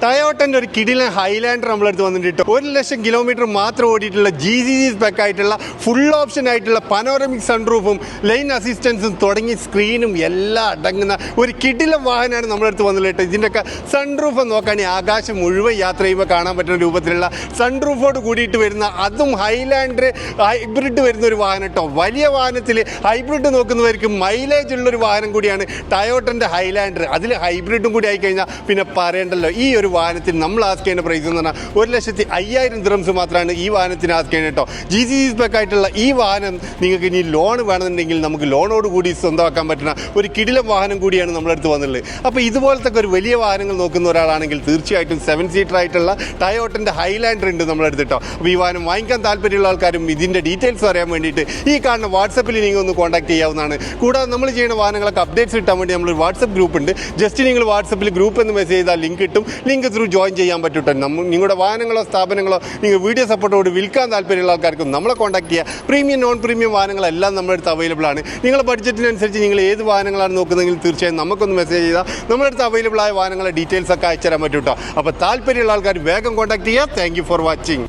ടയോട്ടൻ്റെ ഒരു കിടിലൻ ഹൈലാൻഡർ നമ്മളെടുത്ത് വന്നിട്ട് 1,00,000 കിലോമീറ്റർ മാത്രം ഓടിയിട്ടുള്ള GCC സ്പെക് ആയിട്ടുള്ള ഫുൾ ഓപ്ഷൻ ആയിട്ടുള്ള പനോറമിക് സൺറൂഫും ലൈൻ അസിസ്റ്റൻസും തുടങ്ങി സ്ക്രീനും എല്ലാം അടങ്ങുന്ന ഒരു കിടിലൻ വാഹനമാണ് നമ്മളെടുത്ത് വന്നിട്ട്. ഇതിൻ്റെയൊക്കെ സൺറൂഫ് നോക്കുകയാണെങ്കിൽ ആകാശം മുഴുവൻ യാത്ര ചെയ്യുമ്പോൾ കാണാൻ പറ്റുന്ന രൂപത്തിലുള്ള സൺറൂഫോട് കൂടിയിട്ട് വരുന്ന, അതും ഹൈലാൻഡർ ഹൈബ്രിഡ് വരുന്ന ഒരു വാഹനം കേട്ടോ. വലിയ വാഹനത്തിൽ ഹൈബ്രിഡ് നോക്കുന്നവർക്ക് മൈലേജ് ഉള്ളൊരു വാഹനം കൂടിയാണ് ടയോട്ടൻ്റെ ഹൈലാൻഡർ. അതിൽ ഹൈബ്രിഡും കൂടി ആയിക്കഴിഞ്ഞാൽ പിന്നെ പറയണ്ടല്ലോ. ഈ ഒരു വാഹനത്തിന് നമ്മൾ ആസ്ക് ചെയ്യുന്ന പ്രൈസ് എന്ന് പറഞ്ഞാൽ 1,50,000 ദിർഹംസ് മാത്രമാണ് ഈ വാഹനത്തിന് ആസ്ക് ചെയ്യുന്നത് കേട്ടോ. GCC സ്പെക് ആയിട്ടുള്ള ഈ വാഹനം നിങ്ങൾക്ക് ഇനി ലോൺ വേണമെന്നുണ്ടെങ്കിൽ നമുക്ക് ലോണോട് കൂടി സ്വന്തമാക്കാൻ പറ്റുന്ന ഒരു കിടിലൻ വാഹനം കൂടിയാണ് നമ്മളെടുത്ത് വന്നുള്ളത്. അപ്പോൾ ഇതുപോലത്തെ ഒരു വലിയ വാഹനങ്ങൾ നോക്കുന്ന ഒരാളാണെങ്കിൽ തീർച്ചയായിട്ടും 7 സീറ്റർ ആയിട്ടുള്ള ടയോട്ടൻ്റെ ഹൈലാൻഡർ ഉണ്ട് നമ്മളെടുത്ത് കേട്ടോ. അപ്പോൾ ഈ വാഹനം വാങ്ങിക്കാൻ താല്പര്യമുള്ള ആൾക്കാരും ഇതിൻ്റെ ഡീറ്റെയിൽസ് അറിയാൻ വേണ്ടിയിട്ട് ഈ കാണുന്ന വാട്സപ്പിൽ നിങ്ങൾ ഒന്ന് കോൺടാക്ട് ചെയ്യാവുന്നതാണ്. കൂടാതെ നമ്മൾ ചെയ്യുന്ന വാഹനങ്ങളൊക്കെ അപ്ഡേറ്റ്സ് കിട്ടാൻ വേണ്ടി നമ്മളൊരു വാട്സപ്പ് ഗ്രൂപ്പ് ഉണ്ട്. ജസ്റ്റ് നിങ്ങൾ വാട്സപ്പിൽ ഗ്രൂപ്പ് എന്ന് മെസ്സേജ് ചെയ്താൽ ലിങ്ക് കിട്ടും. ലിങ്ക് ത്രൂ ജോയിൻ ചെയ്യാൻ പറ്റും. നിങ്ങളുടെ വാഹനങ്ങളോ സ്ഥാപനങ്ങളോ നിങ്ങൾ വീഡിയോ സപ്പോർട്ടോട് വിൽക്കാൻ താല്പര്യമുള്ള ആൾക്കാർക്കും നമ്മളെ കോൺടാക്ട് ചെയ്യുക. പ്രീമിയം നോൺ പ്രീമിയം വാഹനങ്ങളെല്ലാം നമ്മുടെ അടുത്ത് അവൈലബിൾ ആണ്. നിങ്ങളുടെ ബഡ്ജറ്റിനനുസരിച്ച് നിങ്ങൾ ഏത് വാഹനങ്ങളാണ് നോക്കുന്നതെങ്കിൽ തീർച്ചയായും നമുക്കൊന്ന് മെസ്സേജ് ചെയ്താൽ നമ്മുടെ അടുത്ത് അവൈലബിൾ ആയ വാഹനങ്ങളുടെ ഡീറ്റെയിൽസ് ഒക്കെ അയച്ചു തരാൻ പറ്റും കേട്ടോ. അപ്പോൾ താല്പര്യമുള്ള ആൾക്കാർ വേഗം കോൺടാക്ട് ചെയ്യുക. Thank you for watching.